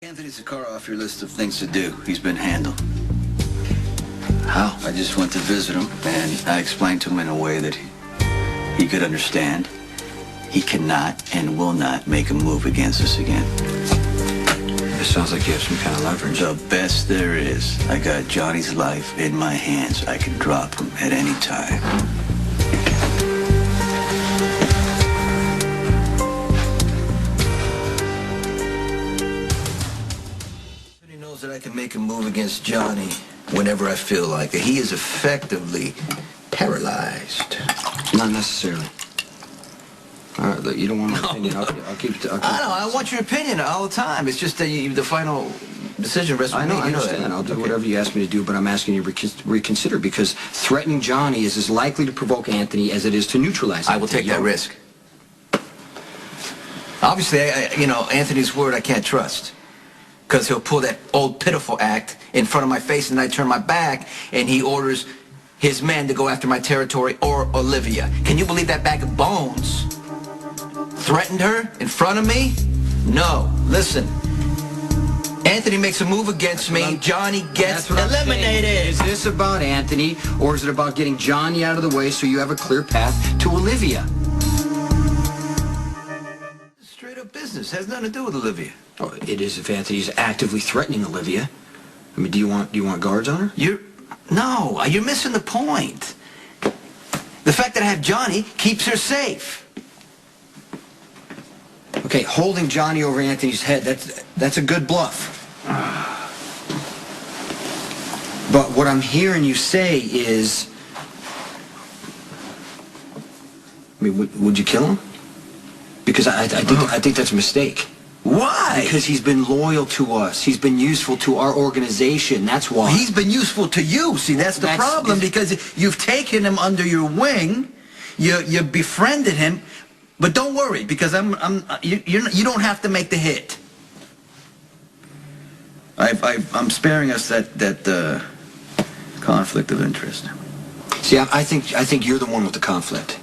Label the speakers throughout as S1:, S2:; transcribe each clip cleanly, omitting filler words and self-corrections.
S1: Anthony Zacchara off your list of things to do. He's been handled.
S2: How?
S1: I just went to visit him, and I explained to him in a way that he could understand. He cannot and will not make a move against us again.
S2: It sounds like you have some kind of leverage.
S1: The best there is. I got Johnny's life in my hands. I can drop him at any time. He knows that I can make a move against Johnny whenever I feel like it. He is effectively paralyzed.
S2: Not necessarily. All right, look, you don't want my opinion. I'll keep it.
S1: I want your opinion all the time. It's just that the final decision rests with me.
S2: I understand. I'll do whatever you ask me to do, but I'm asking you to reconsider because threatening Johnny is as likely to provoke Anthony as it is to neutralize him.
S1: I will take that risk. Obviously, Anthony's word I can't trust. Because he'll pull that old pitiful act in front of my face and I turn my back and he orders his men to go after my territory or Olivia. Can you believe that bag of bones threatened her in front of me? No. Listen. Anthony makes a move against me. Johnny gets eliminated.
S2: Is this about Anthony or is it about getting Johnny out of the way so you have a clear path to Olivia?
S1: Straight up business. Has nothing to do with Olivia.
S2: Oh, it is if Anthony's actively threatening Olivia. I mean, do you want guards on her?
S1: No, you're missing the point. The fact that I have Johnny keeps her safe.
S2: Okay, holding Johnny over Anthony's head, that's a good bluff. But what I'm hearing you say is, I mean, would you kill him? Because I think that's a mistake.
S1: Why?
S2: Because he's been loyal to us. He's been useful to our organization. That's why.
S1: He's been useful to you. See, that's the problem. Because you've taken him under your wing, you befriended him. But don't worry, because you don't have to make the hit. I'm sparing us that conflict of interest.
S2: See, I think you're the one with the conflict.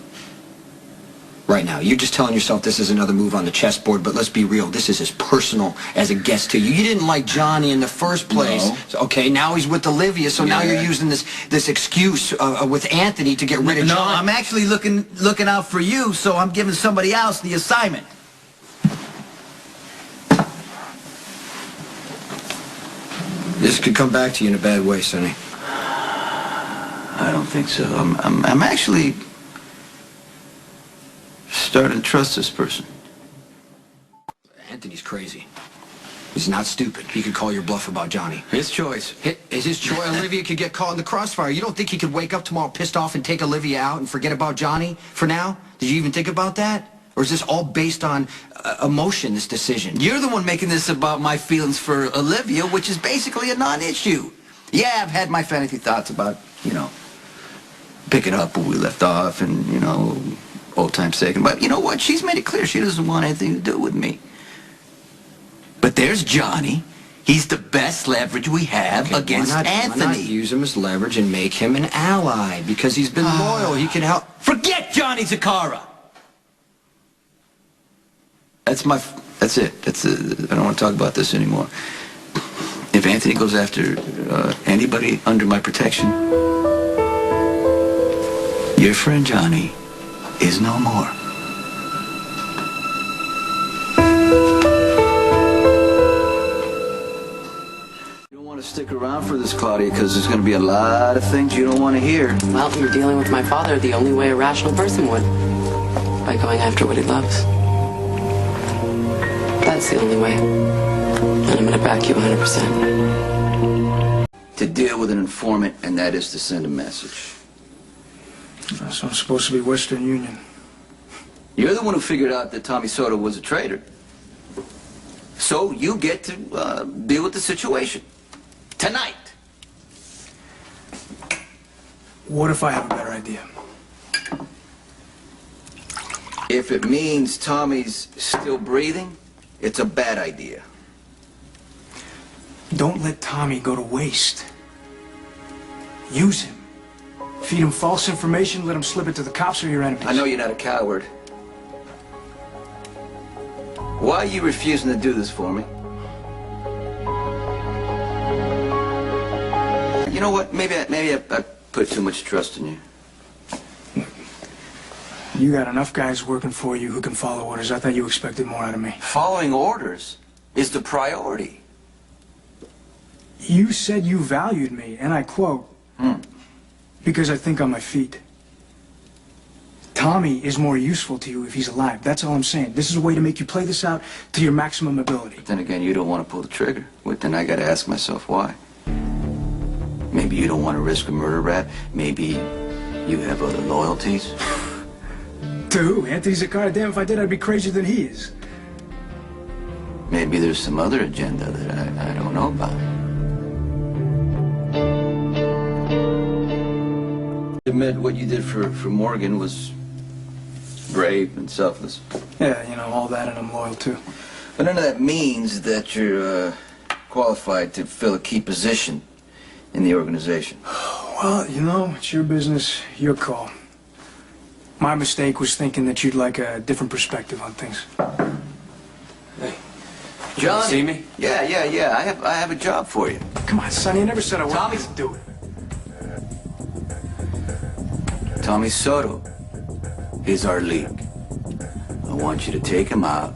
S2: Right now, you're just telling yourself this is another move on the chessboard, but let's be real. This is as personal as it gets to you. You didn't like Johnny in the first place.
S1: No.
S2: So, okay, now he's with Olivia, so now you're using this excuse with Anthony to get rid of Johnny.
S1: No, I'm actually looking out for you, so I'm giving somebody else the assignment.
S2: This could come back to you in a bad way, Sonny.
S1: I don't think so. I'm actually starting to trust this person.
S2: Anthony's crazy. He's not stupid. He could call your bluff about Johnny.
S1: His choice.
S2: Is his choice. Olivia could get caught in the crossfire. You don't think he could wake up tomorrow pissed off and take Olivia out and forget about Johnny for now? Did you even think about that? Or is this all based on emotion, this decision?
S1: You're the one making this about my feelings for Olivia, which is basically a non-issue. Yeah, I've had my fantasy thoughts about, picking up where we left off and, old time's sake. But you know what? She's made it clear she doesn't want anything to do with me. But there's Johnny. He's the best leverage we have against Anthony.
S2: Why not use him as leverage and make him an ally? Because he's been loyal. He can help.
S1: Forget Johnny Zacchara. That's it. I don't want to talk about this anymore. If Anthony goes after anybody under my protection, your friend Johnny is no more. You don't want to stick around for this, Claudia, because there's going to be a lot of things you don't want to hear.
S3: Well, you're dealing with my father the only way a rational person would. By going after what he loves. That's the only way. And I'm going to back you 100%.
S1: To deal with an informant, and that is to send a message.
S4: So I'm supposed to be Western Union.
S1: You're the one who figured out that Tommy Soto was a traitor. So you get to deal with the situation. Tonight.
S4: What if I have a better idea?
S1: If it means Tommy's still breathing, it's a bad idea.
S4: Don't let Tommy go to waste. Use him. Feed him false information, let him slip it to the cops or your enemies.
S1: I know you're not a coward. Why are you refusing to do this for me? know what? Maybe I put too much trust in you.
S4: You got enough guys working for you who can follow orders. I thought you expected more out of me.
S1: Following orders is the priority.
S4: You said you valued me, and I quote, because I think on my feet. Tommy is more useful to you if he's alive. That's all I'm saying. This is a way to make you play this out to your maximum ability.
S1: But then again, you don't want to pull the trigger. Well, then I got to ask myself why. Maybe you don't want to risk a murder rap. Maybe you have other loyalties.
S4: To who? Anthony Zacchara? Damn, if I did, I'd be crazier than he is.
S1: Maybe there's some other agenda that I don't know about. Admit what you did for Morgan was brave and selfless.
S4: Yeah, you know, all that, and I'm loyal too.
S1: But none of that means that you're qualified to fill a key position in the organization.
S4: Well, you know, it's your business, your call. My mistake was thinking that you'd like a different perspective on things.
S1: Hey, John,
S2: see me?
S1: Yeah. I have a job for you.
S4: Come on, Sonny, I never said I
S1: Tommy,
S4: wanted to do it.
S1: Tommy Soto is our league. I want you to take him out,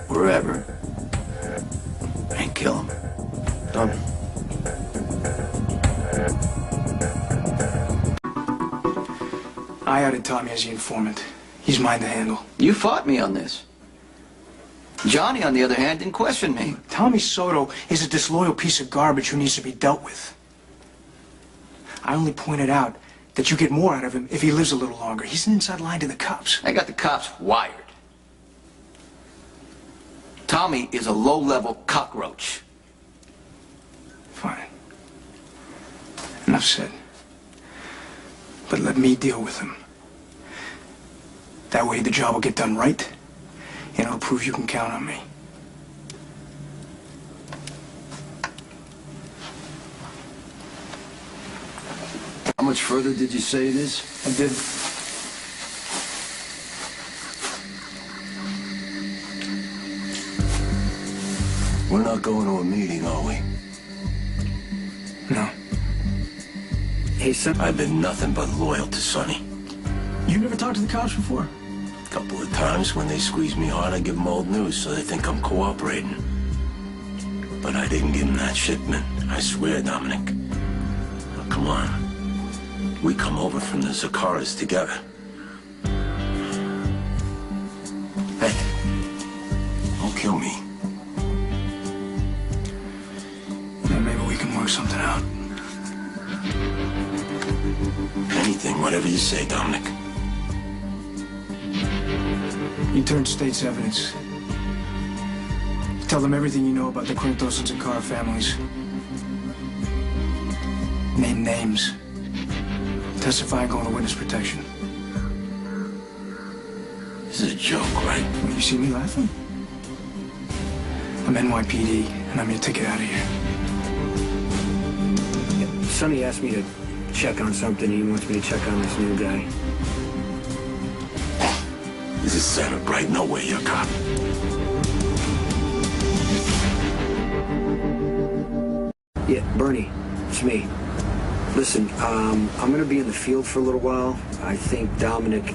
S1: wherever, and kill him.
S2: Done.
S4: I outed Tommy as the informant. He's mine to handle.
S1: You fought me on this. Johnny, on the other hand, didn't question me.
S4: Tommy Soto is a disloyal piece of garbage who needs to be dealt with. I only pointed out that you get more out of him if he lives a little longer. He's an inside line to the cops.
S1: I got the cops wired. Tommy is a low-level cockroach.
S4: Fine. Enough said. But let me deal with him. That way the job will get done right, and it'll prove you can count on me.
S5: How much further did you say it is?
S4: I did.
S5: We're not going to a meeting, are we?
S4: No.
S2: Hey, son.
S5: I've been nothing but loyal to Sonny.
S4: You never talked to the cops before?
S5: A couple of times when they squeeze me hard, I give them old news so they think I'm cooperating. But I didn't give them that shipment. I swear, Dominic. Now, come on. We come over from the Zaccharas together. Hey, don't kill me.
S4: Yeah, maybe we can work something out.
S5: Anything, whatever you say, Dominic.
S4: You turn state's evidence. Tell them everything you know about the Corintho and Zacchara families. Name names. Testify and go into witness protection.
S5: This is a joke, right?
S4: You see me laughing? I'm NYPD, and I'm your ticket out of here.
S2: Sonny asked me to check on something. He wants me to check on this new guy.
S5: This is Santa Bright. No way you're a cop.
S2: Yeah, Bernie, it's me. Listen, I'm gonna be in the field for a little while. I think Dominic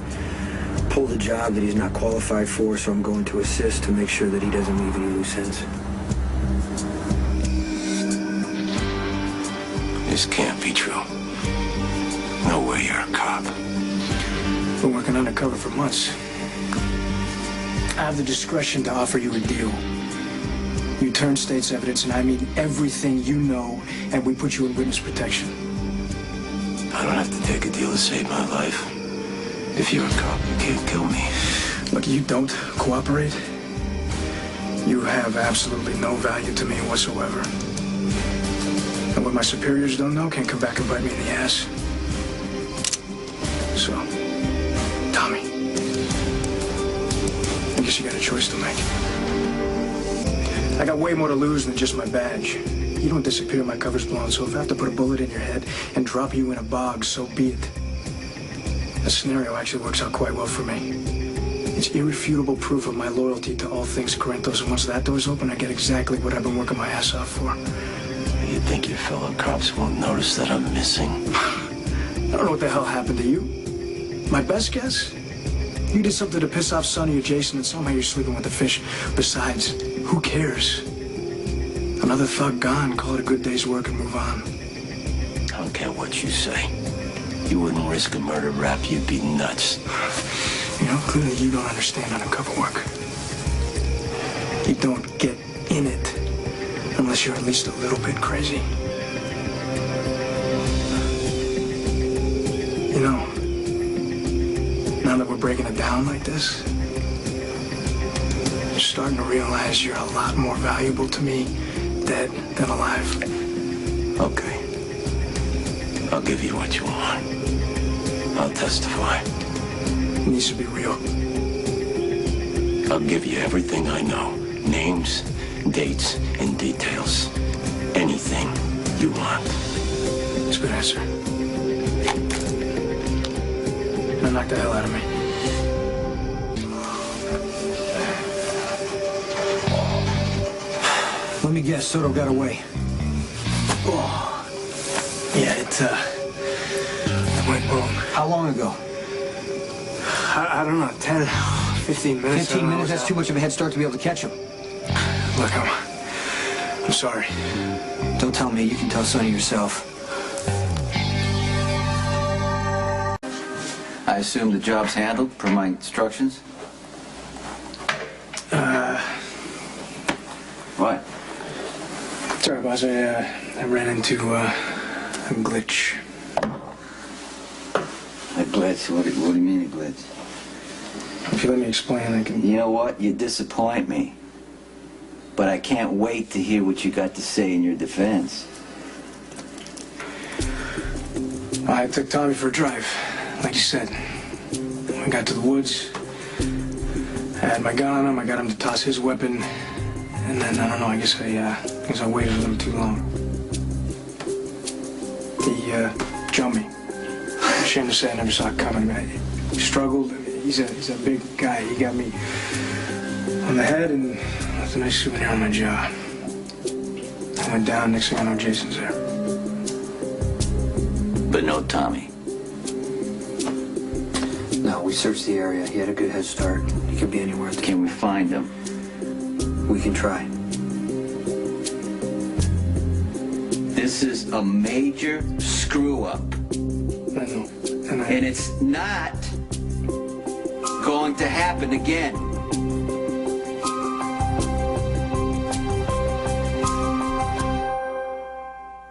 S2: pulled a job that he's not qualified for, so I'm going to assist to make sure that he doesn't leave any loose ends.
S5: This can't be true. No way you're a cop.
S4: Been working undercover for months. I have the discretion to offer you a deal. You turn state's evidence, and I mean everything you know, and we put you in witness protection.
S5: I don't have to take a deal to save my life. If you're a cop, you can't kill me.
S4: Look, you don't cooperate. You have absolutely no value to me whatsoever. And what my superiors don't know can't come back and bite me in the ass. So, Tommy, I guess you got a choice to make. I got way more to lose than just my badge. You don't disappear, my cover's blown, so if I have to put a bullet in your head and drop you in a bog, so be it. The scenario actually works out quite well for me. It's irrefutable proof of my loyalty to all things Corintho, and once that door's open, I get exactly what I've been working my ass off for.
S5: You think your fellow cops won't notice that I'm missing?
S4: I don't know what the hell happened to you. My best guess? You did something to piss off Sonny or Jason, and somehow you're sleeping with the fish. Besides, who cares? Another thug gone. Call it a good day's work and move on.
S5: I don't care what you say. You wouldn't risk a murder rap. You'd be nuts.
S4: You know, clearly you don't understand undercover work. You don't get in it unless you're at least a little bit crazy. You know, now that we're breaking it down like this, I'm starting to realize you're a lot more valuable to me dead than alive.
S5: Okay. I'll give you what you want. I'll testify.
S4: It needs to be real.
S5: I'll give you everything I know. Names, dates, and details. Anything you want.
S4: It's a good answer. Now knock the hell out of me.
S2: Let me guess, Soto got away.
S4: Oh. Yeah, it went wrong.
S2: How long ago?
S4: I don't know, 10, 15 minutes.
S2: 15 minutes? That's too much of a head start to be able to catch him.
S4: Look, I'm sorry.
S2: Don't tell me. You can tell Sonny yourself.
S1: I assume the job's handled per my instructions? What?
S4: Sorry, boss. I ran into a glitch.
S1: A glitch? What do you mean a glitch?
S4: If you let me explain, I can...
S1: You know what? You disappoint me. But I can't wait to hear what you got to say in your defense.
S4: I took Tommy for a drive, like you said. I got to the woods. I had my gun on him. I got him to toss his weapon. And then, I don't know, I guess I waited a little too long. He jumped me. Ashamed to say I never saw it coming. He struggled. He's a big guy. He got me on the head and left a nice souvenir on my jaw. I went down. Next thing I know, Jason's there.
S1: But no Tommy.
S2: No, we searched the area. He had a good head start. He could be anywhere.
S1: Can we find him?
S2: We can try.
S1: This is a major screw-up.
S4: I know.
S1: And it's not going to happen again.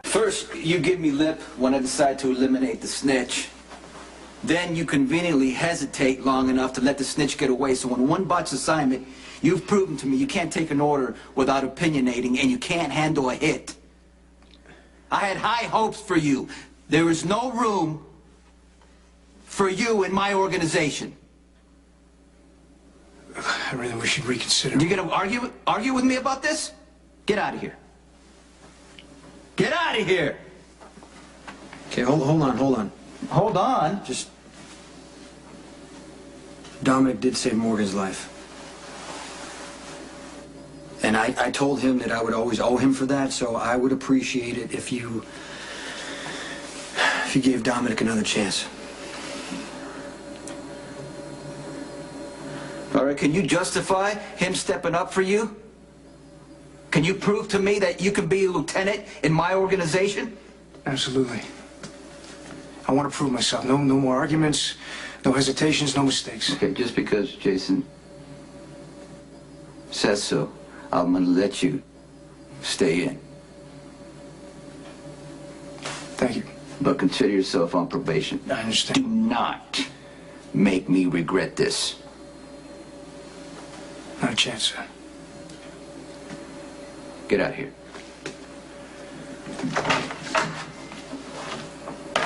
S1: First, you give me lip when I decide to eliminate the snitch. Then you conveniently hesitate long enough to let the snitch get away. So on one botch assignment, you've proven to me you can't take an order without opinionating, and you can't handle a hit. I had high hopes for you. There is no room for you in my organization.
S4: I really wish you'd reconsider.
S1: You gonna argue with me about this? Get out of here. Get out of here!
S2: Okay, hold on.
S1: Hold on.
S2: Just... Dominic did save Morgan's life. And I told him that I would always owe him for that, so I would appreciate it if you gave Dominic another chance.
S1: All right, can you justify him stepping up for you? Can you prove to me that you can be a lieutenant in my organization?
S4: Absolutely. I want to prove myself. No more arguments, no hesitations, no mistakes.
S1: Okay, just because Jason says so, I'm gonna let you stay in.
S4: Thank you.
S1: But consider yourself on probation.
S4: I understand.
S1: Do not make me regret this.
S4: Not a chance, sir.
S1: Get out of here.